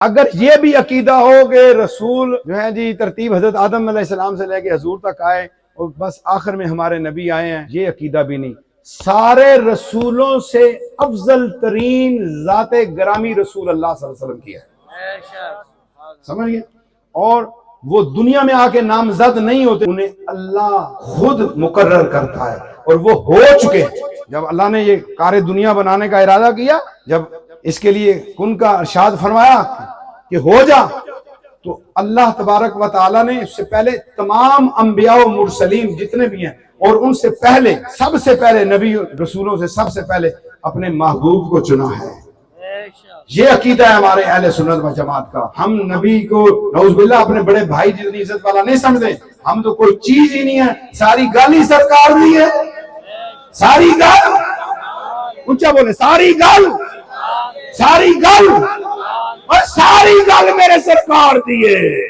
اگر یہ بھی عقیدہ ہو کہ رسول جو ہے جی ترتیب حضرت آدم علیہ السلام سے لے کے حضور تک آئے اور بس آخر میں ہمارے نبی آئے ہیں، یہ عقیدہ بھی نہیں۔ سارے رسولوں سے افضل ترین ذات گرامی رسول اللہ صلی اللہ علیہ وسلم کی ہے، سمجھ گئے؟ اور وہ دنیا میں آ کے نامزد نہیں ہوتے، انہیں اللہ خود مقرر کرتا ہے اور وہ ہو چکے ہیں۔ جب اللہ نے یہ کار دنیا بنانے کا ارادہ کیا، جب اس کے لیے کن کا ارشاد فرمایا کہ ہو جا، تو اللہ تبارک و تعالی نے اس سے پہلے تمام انبیاء و مرسلین جتنے بھی ہیں اور ان سے پہلے سب سے پہلے نبی رسولوں سے سب سے پہلے اپنے محبوب کو چنا ہے۔ یہ عقیدہ ہے ہمارے اہل سنت و جماعت کا۔ ہم نبی کو نعوذ باللہ اپنے بڑے بھائی جتنی عزت والا نہیں سمجھتے، ہم تو کوئی چیز ہی نہیں ہے، ساری گل ہی سرکار دی ہے، ساری گل، اونچا بولے، ساری گل، ساری گل، اور ساری گل میرے سرکار دی ہے۔